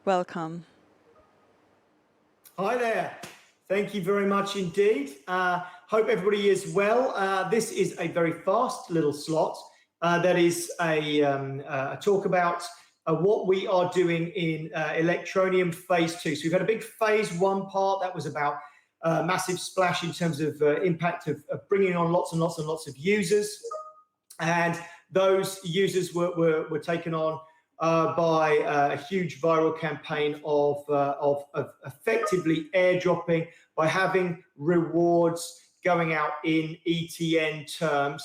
Welcome. Hi there. Thank you very much indeed. Hope everybody is well. This is a very fast little slot. That is a talk about what we are doing in Electroneum Phase 2. So we've had a big Phase 1 part that was about massive splash in terms of impact of bringing on lots and lots and lots of users. And those users were taken on by a huge viral campaign of effectively airdropping by having rewards going out in ETN terms,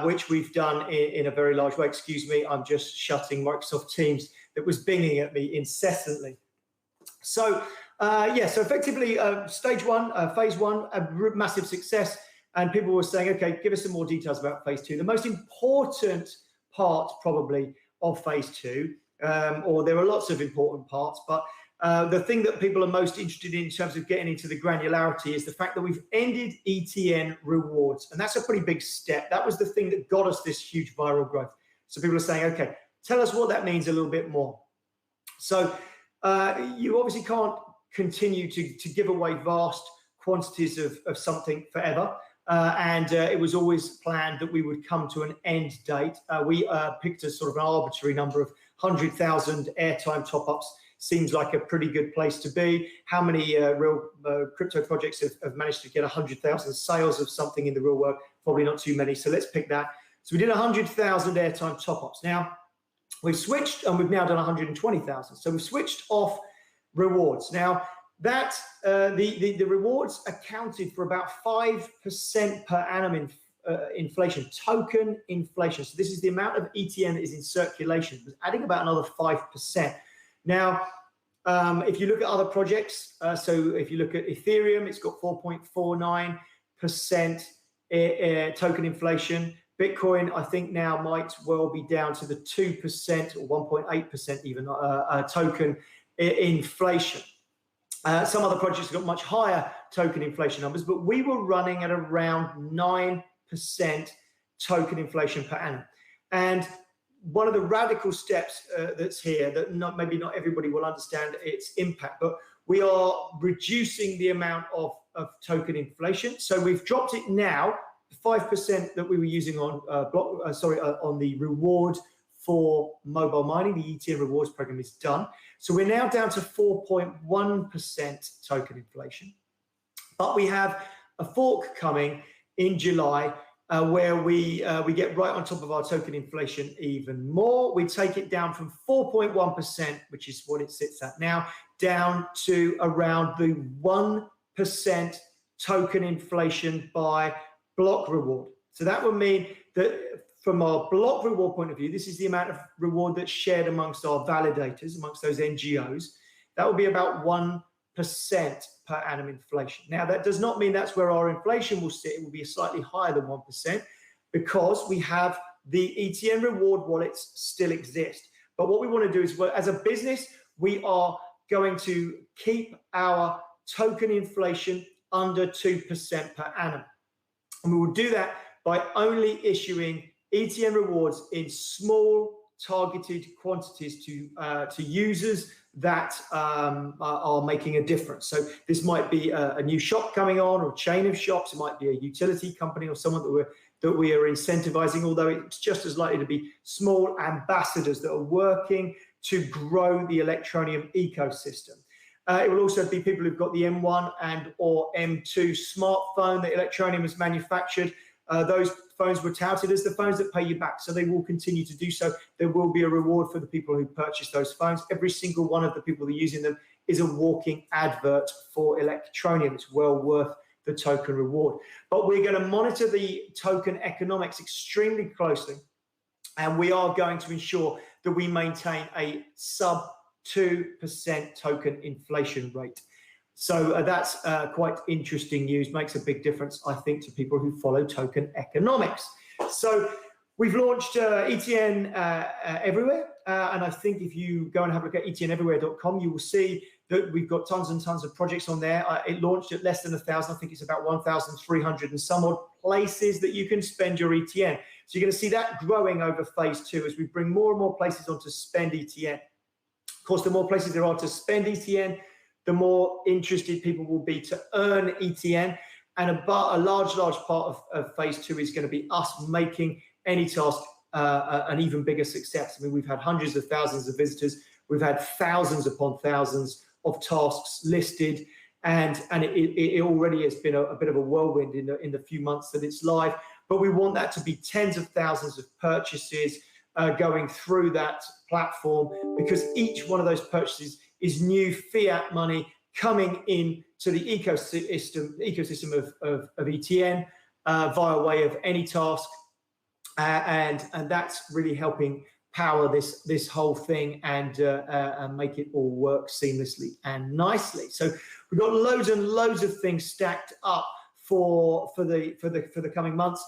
which we've done in a very large way. Excuse me, I'm just shutting Microsoft Teams that was binging at me incessantly. So so effectively stage 1, phase 1, a massive success. And people were saying, okay, give us some more details about phase 2. The most important part probably of phase 2, or there are lots of important parts, but the thing that people are most interested in terms of getting into the granularity is the fact that we've ended ETN rewards. And that's a pretty big step. That was the thing that got us this huge viral growth. So people are saying, okay, tell us what that means a little bit more. So you obviously can't continue to give away vast quantities of something forever. And it was always planned that we would come to an end date. We picked a sort of an arbitrary number of 100,000 airtime top-ups. Seems like a pretty good place to be. How many real crypto projects have managed to get 100,000 sales of something in the real world? Probably not too many, so let's pick that. So we did 100,000 airtime top-ups. Now, we've switched and we've now done 120,000. So we've switched off rewards. Now, that the rewards accounted for about 5% per annum inflation, token inflation. So this is the amount of ETN that is in circulation. It was adding about another 5%. Now, if you look at other projects, so if you look at Ethereum, it's got 4.49% token inflation. Bitcoin, I think now might well be down to the 2% or 1.8% even token inflation. Some other projects have got much higher token inflation numbers, but we were running at around 9% token inflation per annum. And one of the radical steps that's here that maybe not everybody will understand its impact, but we are reducing the amount of token inflation. So we've dropped it now, 5% that we were using on on the reward for mobile mining. The ETN rewards program is done. So we're now down to 4.1% token inflation. But we have a fork coming in July where we get right on top of our token inflation even more. We take it down from 4.1%, which is what it sits at now, down to around the 1% token inflation by block reward. So that would mean that from our block reward point of view, this is the amount of reward that's shared amongst our validators, amongst those NGOs. That would be about 1% per annum inflation. Now, that does not mean that's where our inflation will sit. It will be slightly higher than 1% because we have the ETN reward wallets still exist. But what we want to do is, as a business, we are going to keep our token inflation under 2% per annum. And we will do that by only issuing ETN rewards in small targeted quantities to users that are making a difference. So this might be a new shop coming on or a chain of shops. It might be a utility company or someone that we are incentivizing, although it's just as likely to be small ambassadors that are working to grow the Electroneum ecosystem. It will also be people who've got the M1 and or M2 smartphone that Electroneum has manufactured. Those phones were touted as the phones that pay you back, so they will continue to do so. There will be a reward for the people who purchase those phones. Every single one of the people that are using them is a walking advert for Electroneum. It's well worth the token reward. But we're going to monitor the token economics extremely closely, and we are going to ensure that we maintain a sub 2% token inflation rate. So that's quite interesting news, makes a big difference, I think, to people who follow token economics. So we've launched ETN everywhere. And I think if you go and have a look at etneverywhere.com, you will see that we've got tons and tons of projects on there. It launched at less than 1,000. I think it's about 1,300 and some odd places that you can spend your ETN. So you're going to see that growing over phase 2 as we bring more and more places on to spend ETN. course, the more places there are to spend ETN, the more interested people will be to earn ETN. And a large part of phase 2 is going to be us making AnyTask an even bigger success. I mean, we've had hundreds of thousands of visitors. We've had thousands upon thousands of tasks listed. And it already has been a bit of a whirlwind in the few months that it's live. But we want that to be tens of thousands of purchases going through that platform, because each one of those purchases is new fiat money coming in to the ecosystem of ETN via way of AnyTask, and that's really helping power this whole thing and make it all work seamlessly and nicely. So we've got loads and loads of things stacked up for the coming months.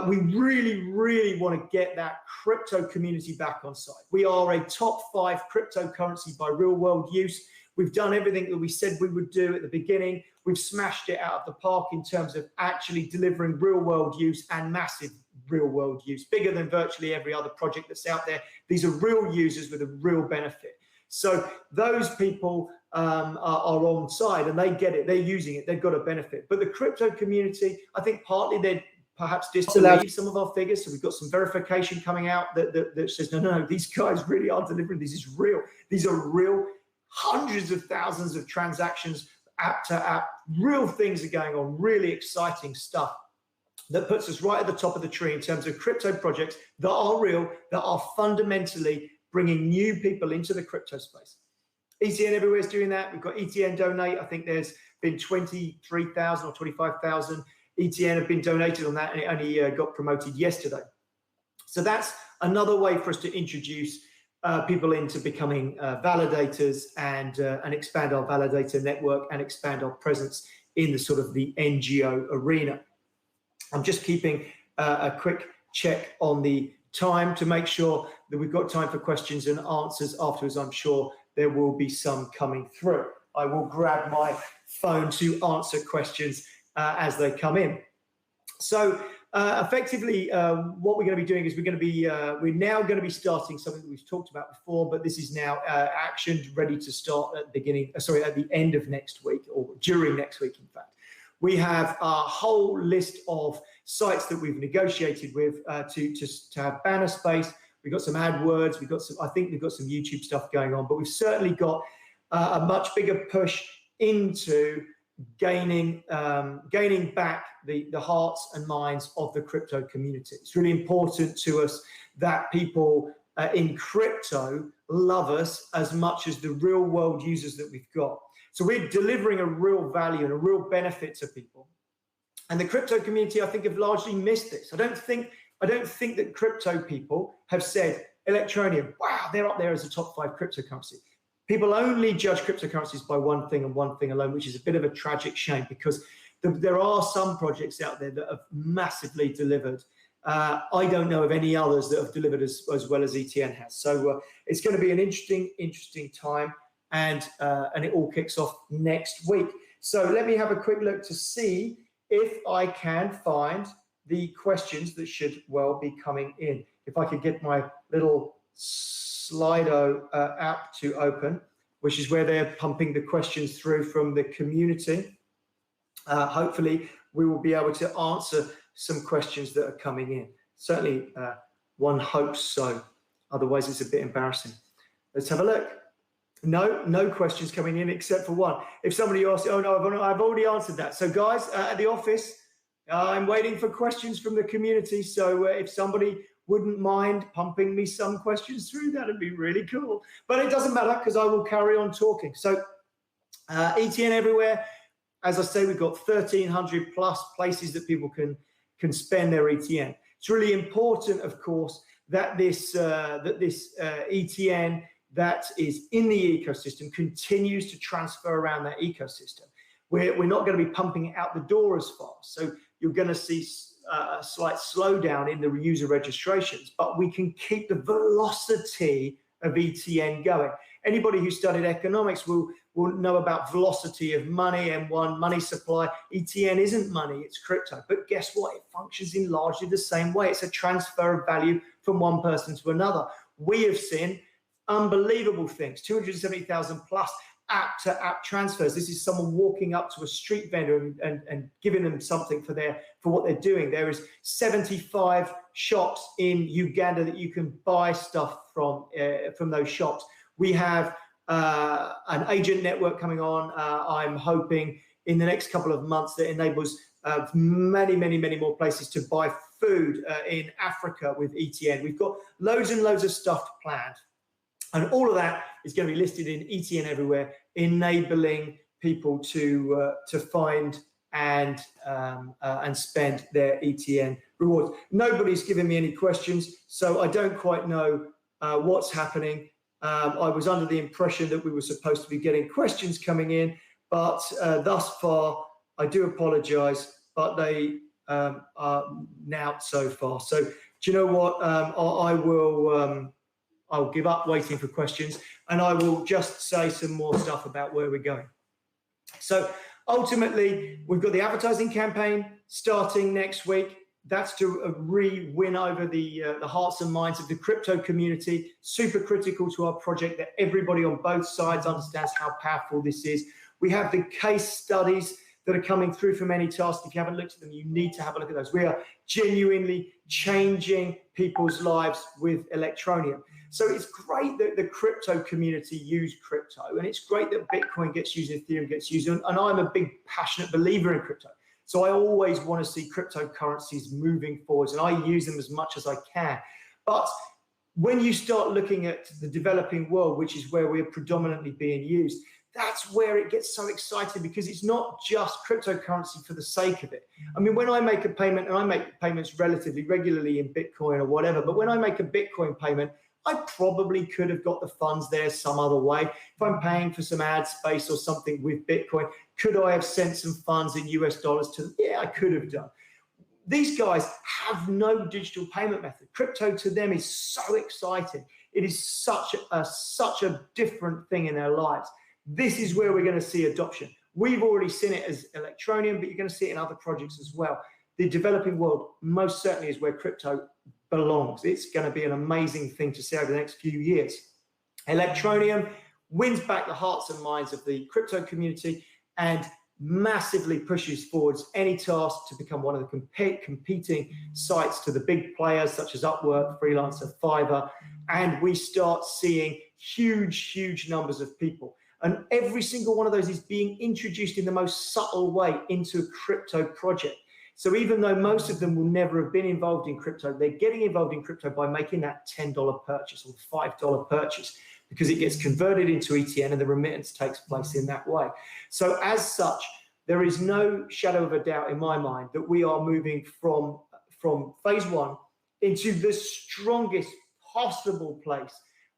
We really want to get that crypto community back on site. We are a top 5 cryptocurrency by real world use. We've done everything that we said we would do at the beginning. We've smashed it out of the park in terms of actually delivering real world use and massive real world use, bigger than virtually every other project that's out there. These are real users with a real benefit. So those people are on side and they get it, they're using it, they've got a benefit. But the crypto community, I think partly they're perhaps disbelieve some of our figures. So we've got some verification coming out that says, no, these guys really are delivering. This is real. These are real. Hundreds of thousands of transactions, app to app, real things are going on, really exciting stuff that puts us right at the top of the tree in terms of crypto projects that are real, that are fundamentally bringing new people into the crypto space. ETN Everywhere is doing that. We've got ETN Donate. I think there's been 23,000 or 25,000 ETN have been donated on that, and it only got promoted yesterday. So that's another way for us to introduce people into becoming validators and expand our validator network and expand our presence in the sort of the NGO arena. I'm just keeping a quick check on the time to make sure that we've got time for questions and answers afterwards. I'm sure there will be some coming through. I will grab my phone to answer questions as they come in. So effectively, what we're going to be doing is we're now going to be starting something that we've talked about before, but this is now actioned, ready to start at the end of next week, or during next week, in fact. We have a whole list of sites that we've negotiated with to have banner space. We've got some AdWords. I think we've got some YouTube stuff going on, but we've certainly got a much bigger push into gaining back the hearts and minds of the crypto community. It's really important to us that people in crypto love us as much as the real world users that we've got. So we're delivering a real value and a real benefit to people. And the crypto community, I think, have largely missed this. I don't think that crypto people have said, Electroneum, wow, they're up there as a top 5 cryptocurrency. People only judge cryptocurrencies by one thing and one thing alone, which is a bit of a tragic shame, because there are some projects out there that have massively delivered. I don't know of any others that have delivered as well as ETN has. So it's going to be an interesting time, and it all kicks off next week. So let me have a quick look to see if I can find the questions that should well be coming in. If I could get my little Slido app to open, which is where they're pumping the questions through from the community. Hopefully we will be able to answer some questions that are coming in. Certainly one hopes so. Otherwise it's a bit embarrassing. Let's have a look. No questions coming in except for one. If somebody asks, oh no, I've already answered that. So guys, at the office, I'm waiting for questions from the community. So if somebody wouldn't mind pumping me some questions through, that'd be really cool. But it doesn't matter, because I will carry on talking. So ETN Everywhere, as I say, we've got 1,300 plus places that people can spend their ETN. It's really important, of course, that this ETN that is in the ecosystem continues to transfer around that ecosystem. We're not going to be pumping it out the door as fast. So you're going to see a slight slowdown in the user registrations, but we can keep the velocity of ETN going. Anybody who studied economics will know about velocity of money, M1, money supply. ETN isn't money, it's crypto. But guess what? It functions in largely the same way. It's a transfer of value from one person to another. We have seen unbelievable things, 270,000 plus app-to-app transfers. This is someone walking up to a street vendor and giving them something for what they're doing. There is 75 shops in Uganda that you can buy stuff from those shops. We have an agent network coming on. I'm hoping in the next couple of months that enables many more places to buy food in Africa with ETN. We've got loads and loads of stuff planned. And all of that is going to be listed in ETN everywhere, enabling people to find and spend their ETN rewards. Nobody's given me any questions, so I don't quite know what's happening. I was under the impression that we were supposed to be getting questions coming in, but thus far, I do apologize, but they are now so far. So do you know what? I'll give up waiting for questions, and I will just say some more stuff about where we're going. So ultimately, we've got the advertising campaign starting next week. That's to win over the hearts and minds of the crypto community. Super critical to our project that everybody on both sides understands how powerful this is. We have the case studies that are coming through from AnyTask. If you haven't looked at them, you need to have a look at those. We are genuinely changing people's lives with Electroneum. So it's great that the crypto community use crypto, and it's great that Bitcoin gets used, Ethereum gets used, and I'm a big passionate believer in crypto. So I always want to see cryptocurrencies moving forwards, and I use them as much as I can. But when you start looking at the developing world, which is where we're predominantly being used, that's where it gets so exciting, because it's not just cryptocurrency for the sake of it. I mean, when I make a payment, and I make payments relatively regularly in Bitcoin or whatever, but when I make a Bitcoin payment, I probably could have got the funds there some other way. If I'm paying for some ad space or something with Bitcoin, could I have sent some funds in US dollars to them? Yeah, I could have done. These guys have no digital payment method. Crypto to them is so exciting. It is such a different thing in their lives. This is where we're going to see adoption. We've already seen it as Electroneum, but you're going to see it in other projects as well. The developing world most certainly is where crypto belongs. It's going to be an amazing thing to see over the next few years. Electroneum wins back the hearts and minds of the crypto community and massively pushes forwards AnyTask to become one of the competing sites to the big players such as Upwork, Freelancer, Fiverr, and we start seeing huge numbers of people. And every single one of those is being introduced in the most subtle way into a crypto project. So even though most of them will never have been involved in crypto, they're getting involved in crypto by making that $10 purchase or $5 purchase, because it gets converted into ETN and the remittance takes place in that way. So as such, there is no shadow of a doubt in my mind that we are moving from phase one into the strongest possible place.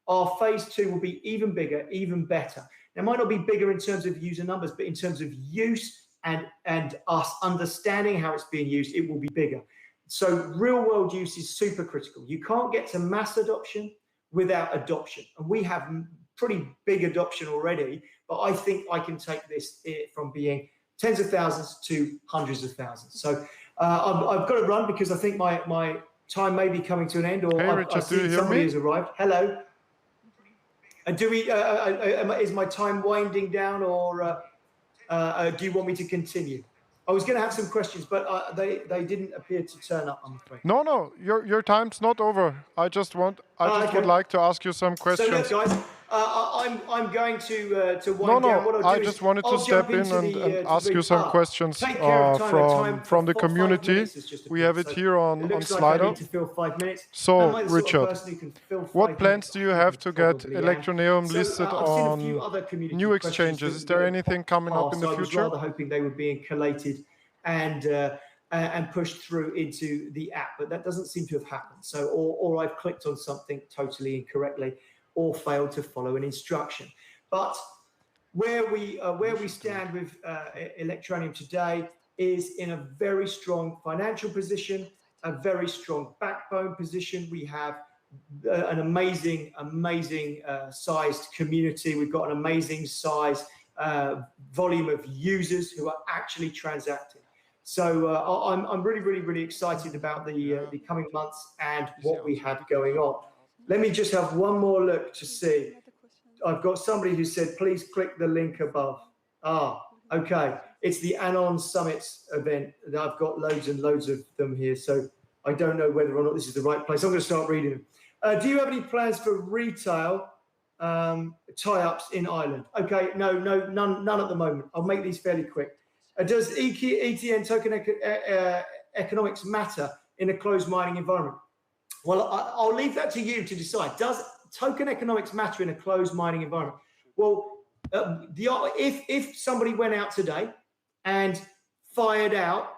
Our phase two will be even bigger, even better. It might not be bigger in terms of user numbers, but in terms of use and us understanding how it's being used, it will be bigger. So real world use is super critical. You can't get to mass adoption without adoption. And we have pretty big adoption already, but I think I can take this from being tens of thousands to hundreds of thousands. So I've got to run because I think my time may be coming to an end, or hey, Richard, I see somebody has arrived. Hello. Do we? Is my time winding down, or do you want me to continue? I was going to have some questions, but they didn't appear to turn up, I'm afraid. No, your time's not over. I just would like to ask you some questions. So look, guys, I'm going to wind down. What I just wanted to step in and ask you some questions from the community. We have it here on Slido. So, Richard, what plans do you have to get Electroneum listed on new exchanges? Is there anything coming up in the future? I was rather hoping they were being collated and pushed through into the app, but that doesn't seem to have happened. So, or I've clicked on something totally incorrectly, or failed to follow an instruction. But where we stand with Electroneum today is in a very strong financial position, a very strong backbone position. We have an amazing sized community. We've got an amazing size volume of users who are actually transacting. So I'm really excited about the coming months and what we have going on. Let me just have one more look to see. I've got somebody who said, please click the link above. Ah, okay. It's the ANON Summit event. I've got loads and loads of them here, so I don't know whether or not this is the right place. I'm going to start reading them. Do you have any plans for retail tie-ups in Ireland? Okay, no, none at the moment. I'll make these fairly quick. Does ETN token economics matter in a closed mining environment? Well, I'll leave that to you to decide. Does token economics matter in a closed mining environment? Well, if somebody went out today and fired out,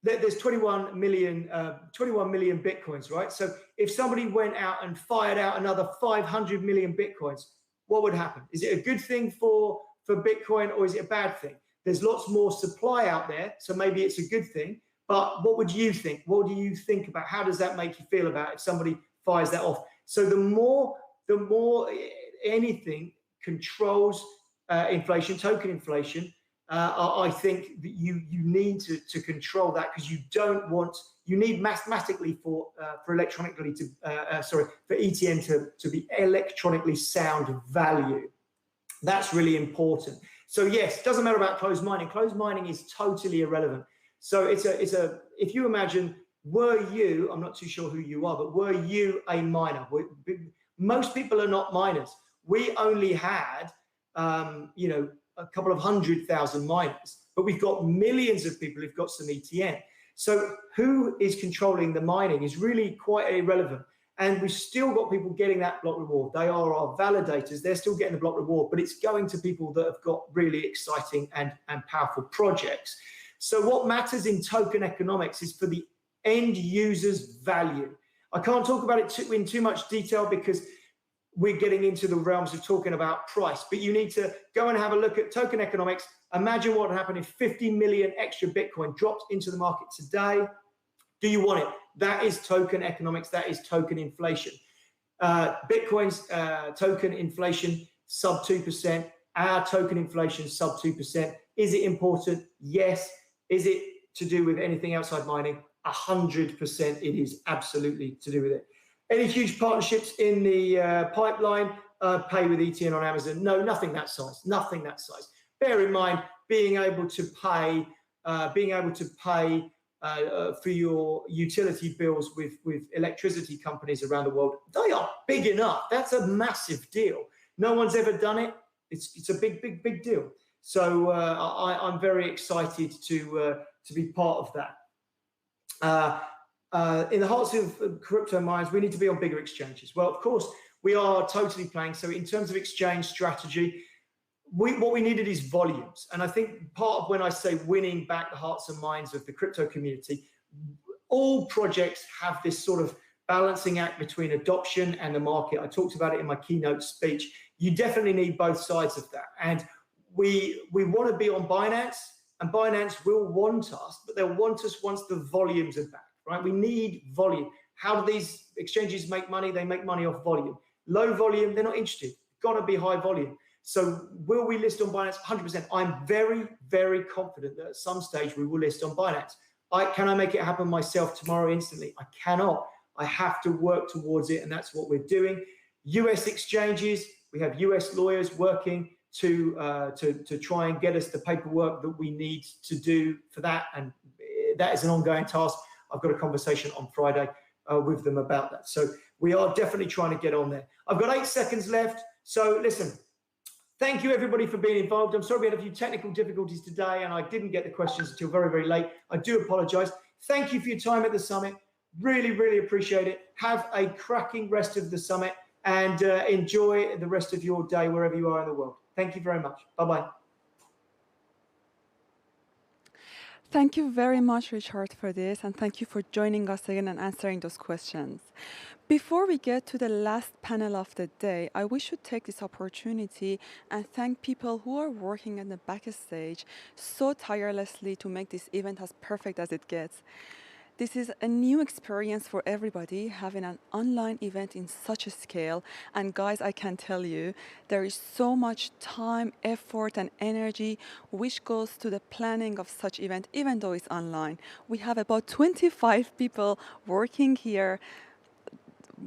there's 21 million bitcoins, right? So if somebody went out and fired out another 500 million bitcoins, what would happen? Is it a good thing for Bitcoin, or is it a bad thing? There's lots more supply out there, so maybe it's a good thing. But what would you think? What do you think about? How does that make you feel about if somebody fires that off? So the more anything controls inflation, token inflation, I think that you need to control that, because you need mathematically for ETN to be electronically sound value. That's really important. So yes, it doesn't matter about closed mining. Closed mining is totally irrelevant. So if you imagine, were you, I'm not too sure who you are, but were you a miner? Most people are not miners. We only had, a couple of 100,000 miners, but we've got millions of people who've got some ETN. So who is controlling the mining is really quite irrelevant. And we've still got people getting that block reward. They are our validators. They're still getting the block reward, but it's going to people that have got really exciting and powerful projects. So what matters in token economics is for the end user's value. I can't talk about it in too much detail because we're getting into the realms of talking about price, but you need to go and have a look at token economics. Imagine what would happen if 50 million extra Bitcoin dropped into the market today. Do you want it? That is token economics. That is token inflation. Bitcoin's token inflation sub 2%. Our token inflation sub 2%. Is it important? Yes. Is it to do with anything outside mining? 100% it is absolutely to do with it. Any huge partnerships in the pipeline? Pay with ETN on Amazon? No, nothing that size. Nothing that size. Bear in mind, being able to pay for your utility bills with electricity companies around the world, they are big enough. That's a massive deal. No one's ever done it. It's a big deal. So I'm very excited to be part of that. In the hearts of crypto miners, we need to be on bigger exchanges. Well, of course, we are totally playing. So in terms of exchange strategy, what we needed is volumes. And I think part of when I say winning back the hearts and minds of the crypto community, all projects have this sort of balancing act between adoption and the market. I talked about it in my keynote speech. You definitely need both sides of that. And we want to be on Binance, and Binance will want us, but they'll want us once the volumes are back. Right? We need volume. How do these exchanges make money? They make money off volume. Low volume, they're not interested. Got to be high volume. So will we list on Binance? 100%. I'm very, very confident that at some stage we will list on Binance. Can I make it happen myself tomorrow instantly? I cannot. I have to work towards it, and that's what we're doing. US exchanges, we have US lawyers working to try and get us the paperwork that we need to do for that, and that is an ongoing task. I've got a conversation on Friday with them about that. So we are definitely trying to get on there. I've got 8 seconds left. So listen, thank you everybody for being involved. I'm sorry we had a few technical difficulties today and I didn't get the questions until very, very late. I do apologize. Thank you for your time at the summit. Really, really appreciate it. Have a cracking rest of the summit and enjoy the rest of your day wherever you are in the world. Thank you very much. Bye-bye. Thank you very much, Richard, for this, and thank you for joining us again and answering those questions. Before we get to the last panel of the day, I wish to take this opportunity and thank people who are working in the backstage so tirelessly to make this event as perfect as it gets. This is a new experience for everybody, having an online event in such a scale. And guys, I can tell you, there is so much time, effort, and energy which goes to the planning of such event, even though it's online. We have about 25 people working here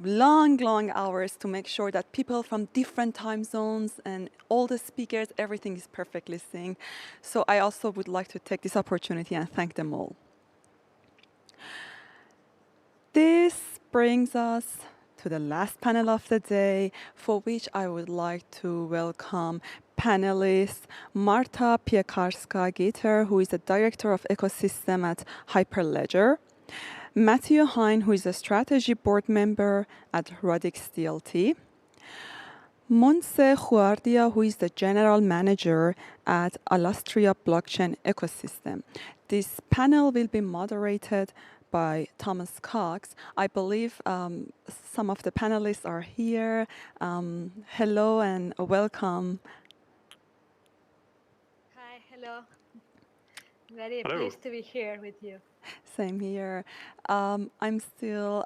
long hours to make sure that people from different time zones and all the speakers, everything is perfectly synced. So I also would like to take this opportunity and thank them all. This brings us to the last panel of the day, for which I would like to welcome panelist Marta Piekarska-Gitter, who is the Director of Ecosystem at Hyperledger, Matthew Hine, who is a Strategy Board Member at Radix DLT, Montse Juardia, who is the General Manager at Alastria Blockchain Ecosystem. This panel will be moderated by Thomas Cox. I believe some of the panelists are here. Hello and welcome. Hi, hello. Very pleased to be here with you. Same here. I'm still